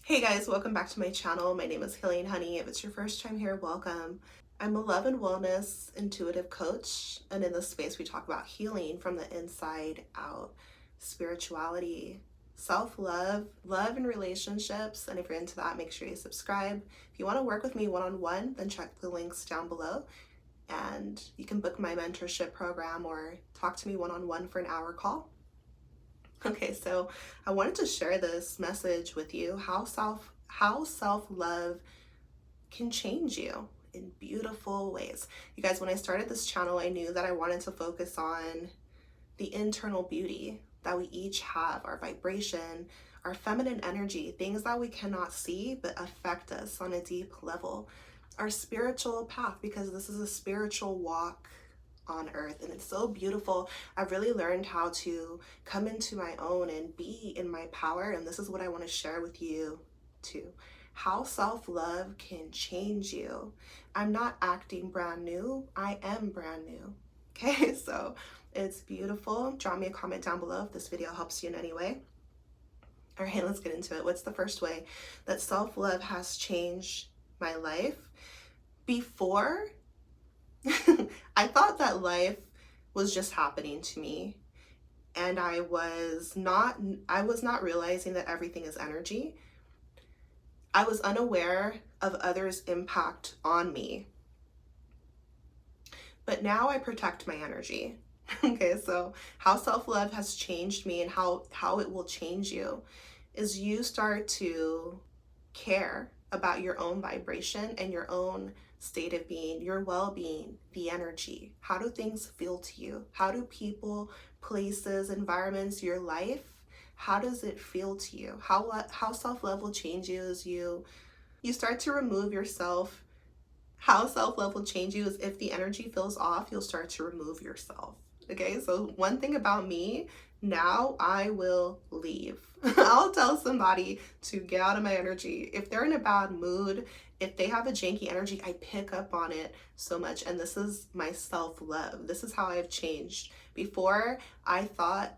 Hey guys, welcome back to my channel. My name is Healing Honey. If it's your first time here, welcome. I'm a love and wellness intuitive coach, and in this space we talk about healing from the inside out, spirituality, self-love, love and relationships. And if you're into that, make sure you subscribe. If you want to work with me one-on-one, then check the links down below and you can book my mentorship program or talk to me one-on-one for an hour call. Okay, so I wanted to share this message with you, how self-love can change you in beautiful ways. You guys, when I started this channel, I knew that I wanted to focus on the internal beauty that we each have, our vibration, our feminine energy, things that we cannot see but affect us on a deep level, our spiritual path, because this is a spiritual walk on earth and it's so beautiful. I've really learned how to come into my own and be in my power, and this is what I want to share with you too. How self-love can change you. I'm not acting brand new, I am brand new. Okay, so it's beautiful. Drop me a comment down below if this video helps you in any way. All right, let's get into it. What's the first way that self-love has changed my life? Before, I thought that life was just happening to me, and I was not realizing that everything is energy. I was unaware of others' impact on me. But now I protect my energy. Okay, so how self-love has changed me and how it will change you is you start to care about your own vibration and your own state of being, your well-being, the energy. How do things feel to you? How do people, places, environments, your life, how does it feel to you? How self-love will change you is you start to remove yourself. How self-love will change you is if the energy feels off, you'll start to remove yourself. Okay, so one thing about me, now I will leave. I'll tell somebody to get out of my energy. If they're in a bad mood, if they have a janky energy, I pick up on it so much. And this is my self-love. This is how I've changed. Before, I thought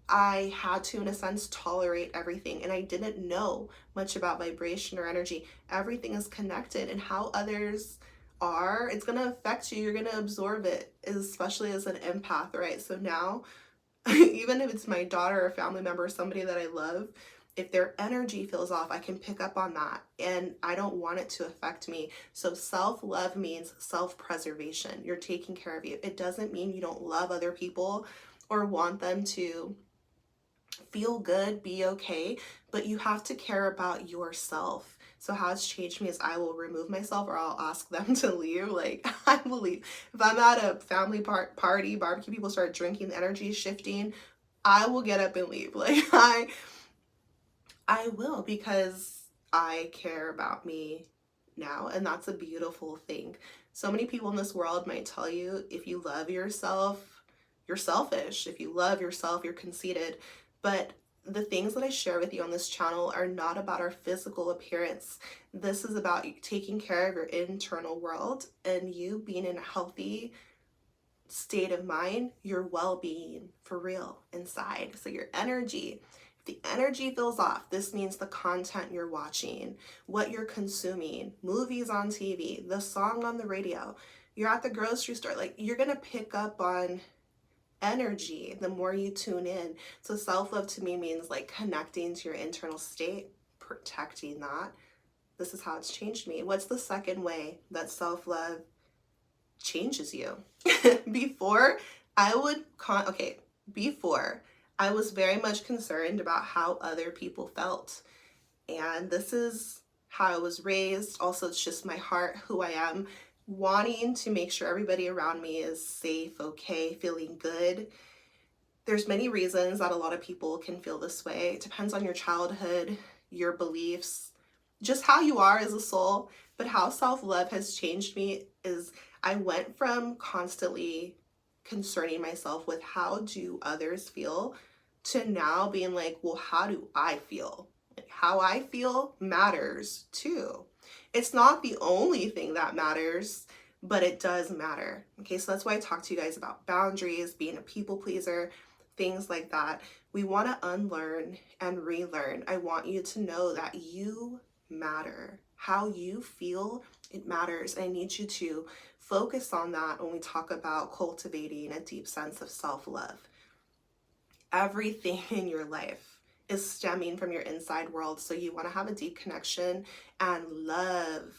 I had to, in a sense, tolerate everything, and I didn't know much about vibration or energy. Everything is connected, and how others are, it's going to affect you. You're going to absorb it, especially as an empath, right? So now, even if it's my daughter or family member, somebody that I love, if their energy feels off, I can pick up on that, and I don't want it to affect me. So self-love means self-preservation. You're taking care of you. It doesn't mean you don't love other people or want them to feel good, be okay, but you have to care about yourself. So how it's changed me is I will remove myself, or I'll ask them to leave. Like, I will leave. If I'm at a family party, barbecue, people start drinking, the energy is shifting, I will get up and leave. Like, I will, because I care about me now, and that's a beautiful thing. So many people in this world might tell you, if you love yourself, you're selfish. If you love yourself, you're conceited. But the things that I share with you on this channel are not about our physical appearance. This is about you taking care of your internal world and you being in a healthy state of mind, your well-being for real inside. So your energy, if the energy feels off, this means the content you're watching, what you're consuming, movies on TV, the song on the radio, you're at the grocery store, like, you're gonna pick up on energy the more you tune in. So self-love to me means like connecting to your internal state, protecting that. This is how it's changed me. What's the second way that self-love changes you? Before I would before I was very much concerned about how other people felt, and this is how I was raised. Also, it's just my heart, who I am, wanting to make sure everybody around me is safe, okay, feeling good. There's many reasons that a lot of people can feel this way. It depends on your childhood, your beliefs, just how you are as a soul. But how self-love has changed me is I went from constantly concerning myself with how do others feel to now being like, well, how do I feel? Like, how I feel matters too. It's not the only thing that matters, but it does matter. Okay, so that's why I talk to you guys about boundaries, being a people pleaser. things like that. We want to unlearn and relearn. I want you to know that you matter. How you feel, it matters. I need you to focus on that when we talk about cultivating a deep sense of self-love. Everything in your life is stemming from your inside world. So you want to have a deep connection and love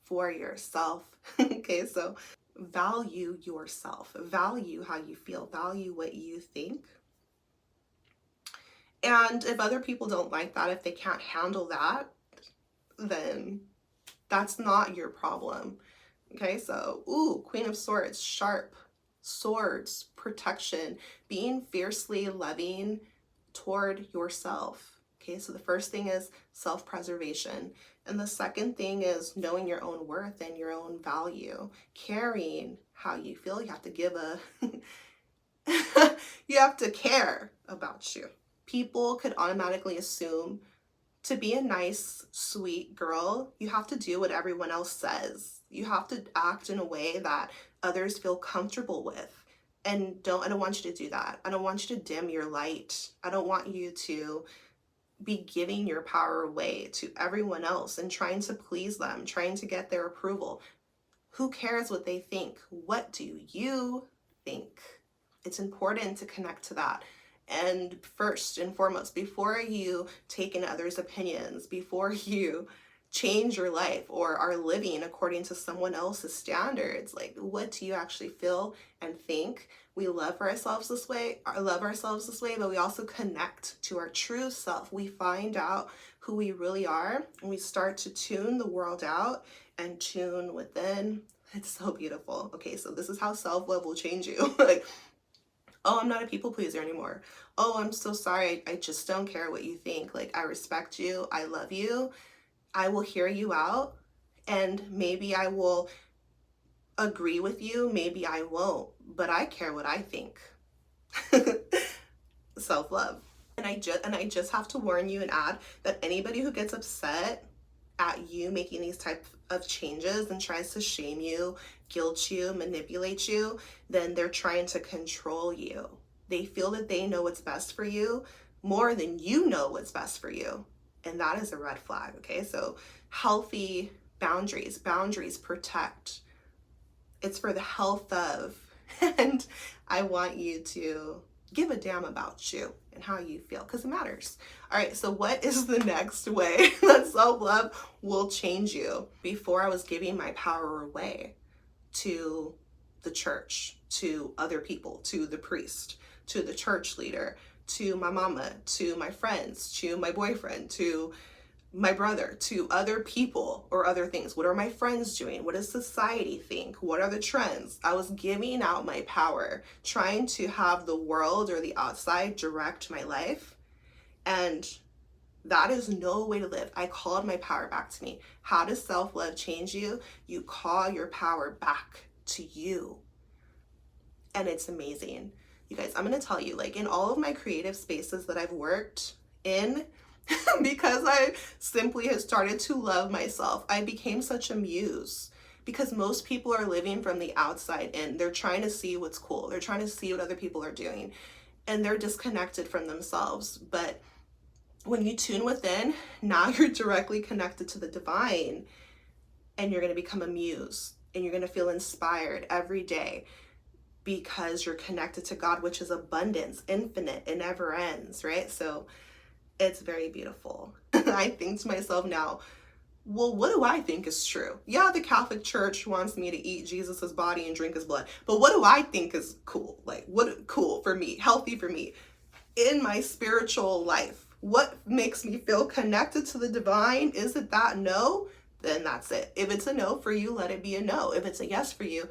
for yourself. Okay, so value yourself, value how you feel, value what you think. And if other people don't like that, if they can't handle that, then that's not your problem. Okay, so, ooh, Queen of Swords, sharp swords, protection, being fiercely loving toward yourself. Okay, so the first thing is self-preservation. And the second thing is knowing your own worth and your own value, caring how you feel. You have to give a, you have to care about you. People could automatically assume to be a nice, sweet girl, you have to do what everyone else says. You have to act in a way that others feel comfortable with. And I don't want you to do that. I don't want you to dim your light. I don't want you to be giving your power away to everyone else and trying to please them, trying to get their approval. Who cares what they think? What do you think? It's important to connect to that. And first and foremost, before you take in others' opinions, before you change your life or are living according to someone else's standards, like, what do you actually feel and think? We love ourselves this way, but we also connect to our true self. We find out who we really are, and we start to tune the world out and tune within. It's so beautiful. Okay, so this is how self-love will change you. Like, oh, I'm not a people pleaser anymore. Oh, I'm so sorry. I just don't care what you think. Like, I respect you. I love you. I will hear you out. And maybe I will agree with you. Maybe I won't. But I care what I think. Self-love. And I just have to warn you and add that anybody who gets upset at you making these type of changes and tries to shame you, guilt you, manipulate you, then they're trying to control you. They feel that they know what's best for you more than you know what's best for you. And that is a red flag, okay? So healthy boundaries protect. It's for the health of, and I want you to give a damn about you and how you feel, because it matters. All right, so what is the next way that self-love will change you? Before, I was giving my power away to the church, to other people, to the priest, to the church leader, to my mama, to my friends, to my boyfriend, to my brother, to other people or other things. What are my friends doing? What does society think? What are the trends? I was giving out my power, trying to have the world or the outside direct my life. And that is no way to live. I called my power back to me. How does self-love change you? You call your power back to you. And it's amazing. You guys, I'm going to tell you, like, in all of my creative spaces that I've worked in, because I simply have started to love myself, I became such a muse. Because most people are living from the outside in. They're trying to see what's cool. They're trying to see what other people are doing. And they're disconnected from themselves. But when you tune within, now you're directly connected to the divine. And you're going to become a muse. And you're going to feel inspired every day. Because you're connected to God, which is abundance, infinite, it never ends, right? So it's very beautiful. I think to myself now, well, what do I think is true? Yeah, the Catholic Church wants me to eat Jesus's body and drink his blood, but what do I think is cool? Like, what cool for me, healthy for me in my spiritual life? What makes me feel connected to the divine? Is it that no? Then that's it. If it's a no for you, let it be a no. If it's a yes for you,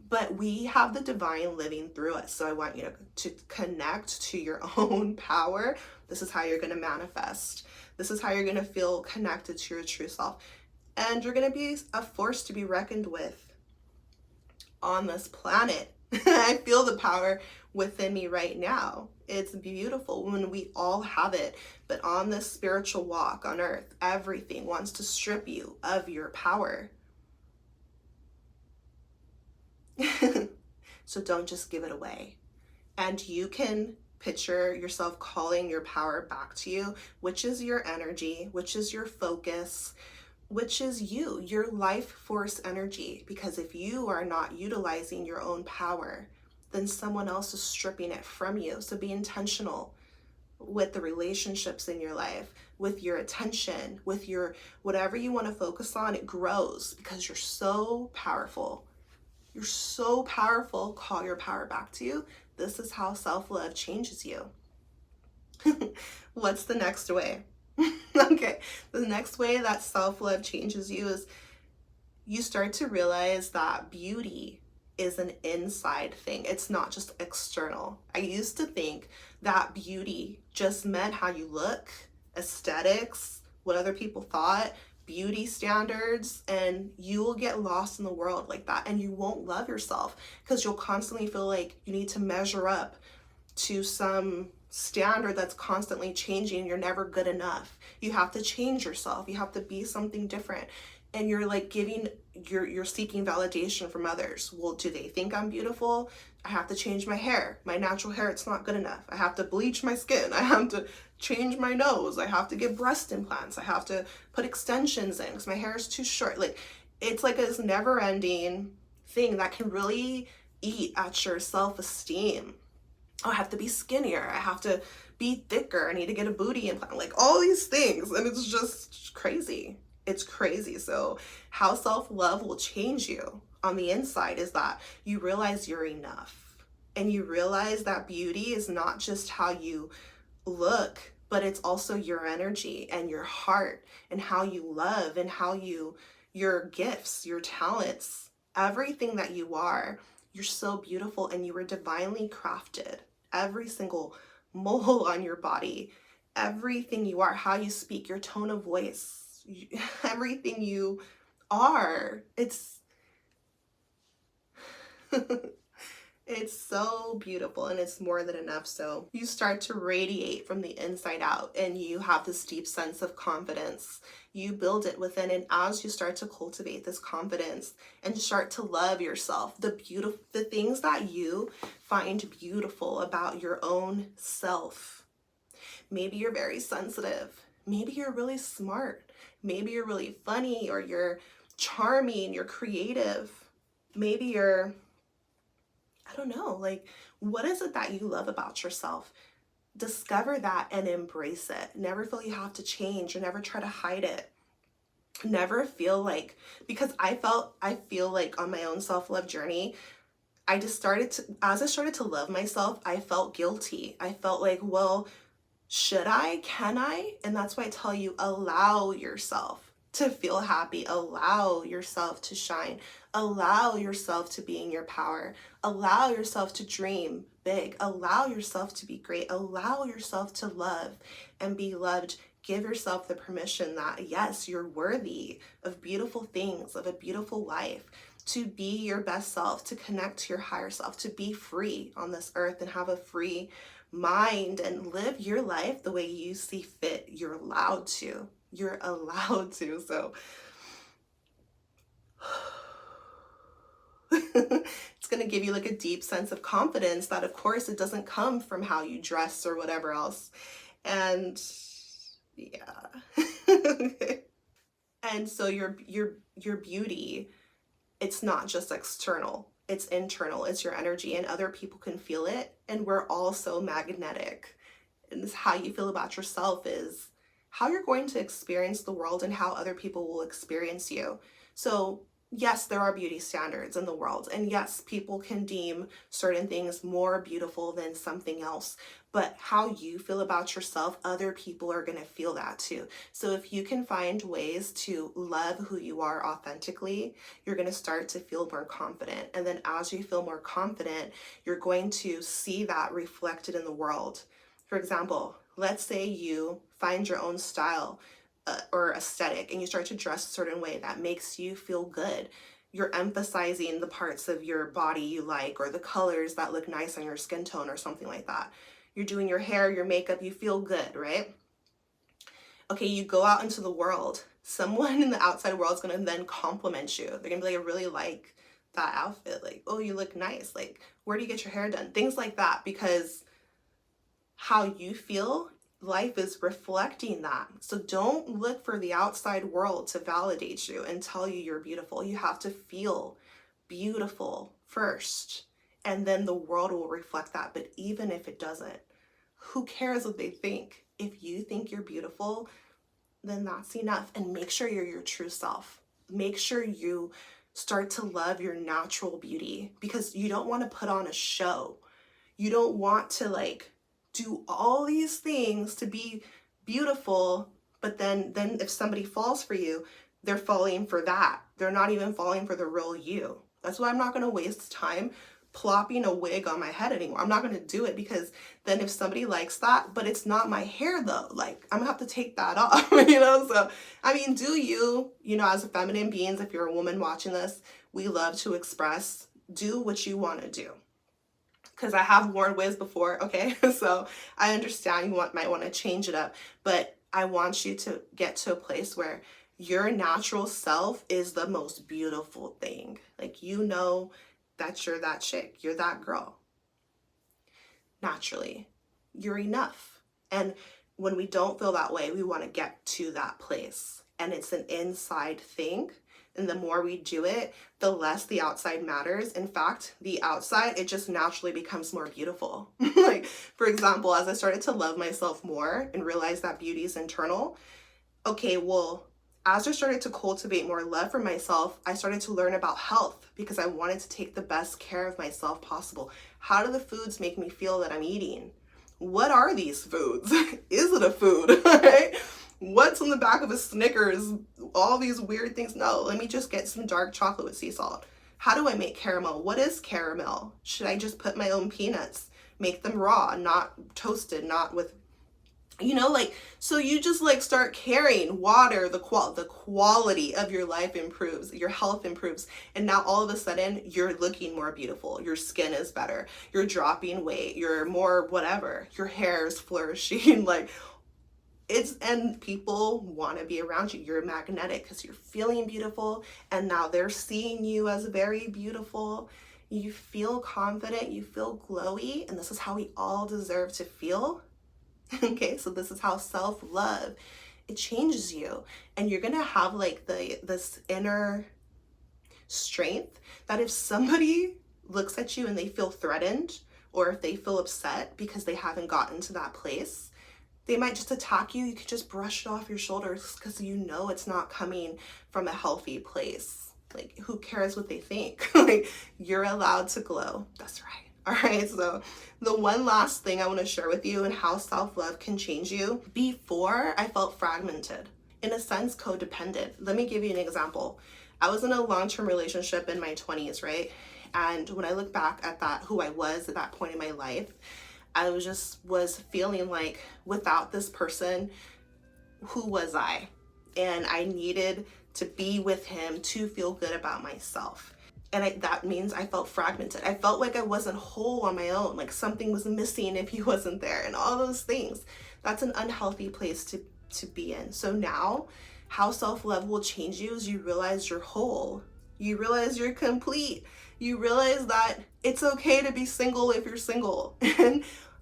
but we have the divine living through us. So I want you to connect to your own power. This is how you're going to manifest. This is how you're going to feel connected to your true self. And you're going to be a force to be reckoned with on this planet. I feel the power within me right now. It's beautiful when we all have it. But on this spiritual walk on earth, everything wants to strip you of your power. So don't just give it away. And you can Picture yourself calling your power back to you, which is your energy, which is your focus, which is you, your life force energy. Because if you are not utilizing your own power, then someone else is stripping it from you. So be intentional with the relationships in your life, with your attention, with your whatever you want to focus on. It grows because you're so powerful. You're so powerful. Call your power back to you. This is how self-love changes you. What's the next way? Okay, the next way that self-love changes you is you start to realize that beauty is an inside thing. It's not just external. I used to think that beauty just meant how you look, aesthetics, what other people thought, beauty standards, and you will get lost in the world like that, and you won't love yourself because you'll constantly feel like you need to measure up to some standard that's constantly changing. You're never good enough. You have to change yourself. You have to be something different. And you're like you're seeking validation from others. Well, do they think I'm beautiful? I have to change my hair. My natural hair, it's not good enough. I have to bleach my skin. I have to change my nose. I have to get breast implants. I have to put extensions in because my hair is too short. Like, it's like this never ending thing that can really eat at your self-esteem. Oh, I have to be skinnier. I have to be thicker. I need to get a booty implant. Like, all these things. And it's just crazy. It's crazy. So how self-love will change you on the inside is that you realize you're enough. And you realize that beauty is not just how you look, but it's also your energy and your heart and how you love and how your gifts, your talents, everything that you are. You're so beautiful and you were divinely crafted. Every single mole on your body, everything you are, how you speak, your tone of voice, everything you are. It's it's so beautiful and it's more than enough. So you start to radiate from the inside out and you have this deep sense of confidence. You build it within, and as you start to cultivate this confidence and start to love yourself, the things that you find beautiful about your own self. Maybe you're very sensitive. Maybe you're really smart. Maybe you're really funny, or you're charming, you're creative. Maybe you're, I don't know, like, what is it that you love about yourself? Discover that and embrace it. Never feel you have to change, or never try to hide it. Never feel like, because I feel like on my own self-love journey, as I started to love myself, I felt guilty. I felt like, well, should I? Can I? And that's why I tell you, allow yourself to feel happy. Allow yourself to shine. Allow yourself to be in your power. Allow yourself to dream big. Allow yourself to be great. Allow yourself to love and be loved. Give yourself the permission that, yes, you're worthy of beautiful things, of a beautiful life, to be your best self, to connect to your higher self, to be free on this earth and have a free mind and live your life the way you see fit. You're allowed to. You're allowed to. So it's going to give you like a deep sense of confidence that, of course, it doesn't come from how you dress or whatever else. And yeah. Okay. And so your beauty, it's not just external. It's internal. It's your energy, and other people can feel it. And we're all so magnetic. And this, how you feel about yourself is how you're going to experience the world and how other people will experience you. So yes, there are beauty standards in the world. And yes, people can deem certain things more beautiful than something else. But how you feel about yourself, other people are going to feel that too. So if you can find ways to love who you are authentically, you're going to start to feel more confident. And then as you feel more confident, you're going to see that reflected in the world. For example, let's say you find your own style or aesthetic, and you start to dress a certain way that makes you feel good. You're emphasizing the parts of your body you like, or the colors that look nice on your skin tone, or something like that. You're doing your hair, your makeup, you feel good, right? Okay, you go out into the world. Someone in the outside world is going to then compliment you. They're going to be like, I really like that outfit. Like, oh, you look nice. Like, where do you get your hair done? Things like that, because how you feel, life is reflecting that. So don't look for the outside world to validate you and tell you you're beautiful. You have to feel beautiful first, and then the world will reflect that. But even if it doesn't, who cares what they think? If you think you're beautiful, then that's enough. And make sure you're your true self. Make sure you start to love your natural beauty, because you don't want to put on a show. You don't want to like do all these things to be beautiful, but then if somebody falls for you, they're falling for that. They're not even falling for the real you. That's why I'm not going to waste time plopping a wig on my head anymore. I'm not going to do it, because then if somebody likes that, but it's not my hair though, like I'm gonna have to take that off, you know? So, I mean, do you know, as a feminine beings, if you're a woman watching this, we love to express, do what you want to do. Because I have worn wigs before, okay? So I understand you might want to change it up, but I want you to get to a place where your natural self is the most beautiful thing. Like, you know that you're that chick, you're that girl. Naturally, you're enough. And when we don't feel that way, we want to get to that place. And it's an inside thing. And the more we do it, the less the outside matters. In fact, the outside, it just naturally becomes more beautiful. Like, for example, as I started to love myself more and realize that beauty is internal, okay, well, as I started to cultivate more love for myself, I started to learn about health, because I wanted to take the best care of myself possible. How do the foods make me feel that I'm eating? What are these foods? Is it a food, right? What's on the back of a Snickers? All these weird things. No, let me just get some dark chocolate with sea salt. How do I make caramel? What is caramel? Should I just put my own peanuts? Make them raw, not toasted, not with, you know, like, so you just like start caring. Water, the quality of your life improves, your health improves, and now all of a sudden you're looking more beautiful. Your skin is better. You're dropping weight. You're more whatever. Your hair is flourishing. Like, and people want to be around you. You're magnetic because you're feeling beautiful, and now they're seeing you as very beautiful. You feel confident, you feel glowy, and this is how we all deserve to feel. Okay, so this is how self-love, it changes you, and you're gonna have like this inner strength that if somebody looks at you and they feel threatened, or if they feel upset because they haven't gotten to that place, they might just attack you. You could just brush it off your shoulders, because you know it's not coming from a healthy place. Like, who cares what they think? Like, you're allowed to glow. That's right. All right, so the one last thing I want to share with you and how self-love can change you. Before, I felt fragmented, in a sense, codependent. Let me give you an example. I was in a long-term relationship in my 20s, right? And when I look back at that, who I was at that point in my life, I was feeling like, without this person, who was I? And I needed to be with him to feel good about myself. And that means I felt fragmented. I felt like I wasn't whole on my own, like something was missing if he wasn't there, and all those things. That's an unhealthy place to be in. So now, how self-love will change you is you realize you're whole. You realize you're complete. You realize that it's okay to be single if you're single.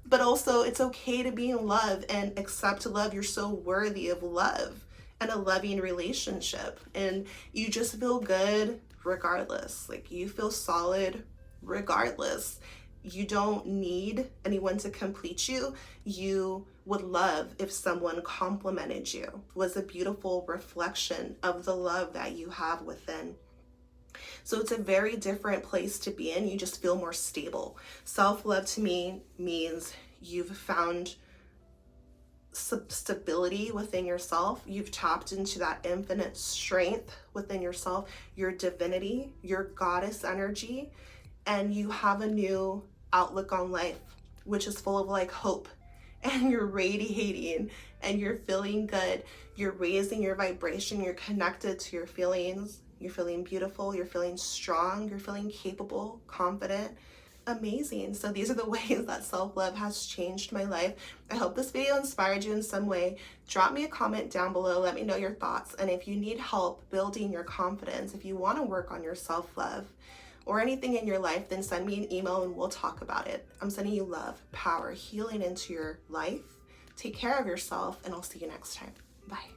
But also, it's okay to be in love and accept love. You're so worthy of love and a loving relationship. And you just feel good regardless. Like, you feel solid regardless. You don't need anyone to complete you. You would love if someone complimented you, was a beautiful reflection of the love that you have within. So it's a very different place to be in. You just feel more stable. Self-love to me means you've found stability within yourself. You've tapped into that infinite strength within yourself, your divinity, your goddess energy, and you have a new outlook on life, which is full of like hope, and you're radiating and you're feeling good. You're raising your vibration. You're connected to your feelings. You're feeling beautiful. You're feeling strong. You're feeling capable, confident, amazing. So these are the ways that self-love has changed my life. I hope this video inspired you in some way. Drop me a comment down below. Let me know your thoughts. And if you need help building your confidence, if you want to work on your self-love, or anything in your life, then send me an email and we'll talk about it. I'm sending you love, power, healing into your life. Take care of yourself, and I'll see you next time. Bye.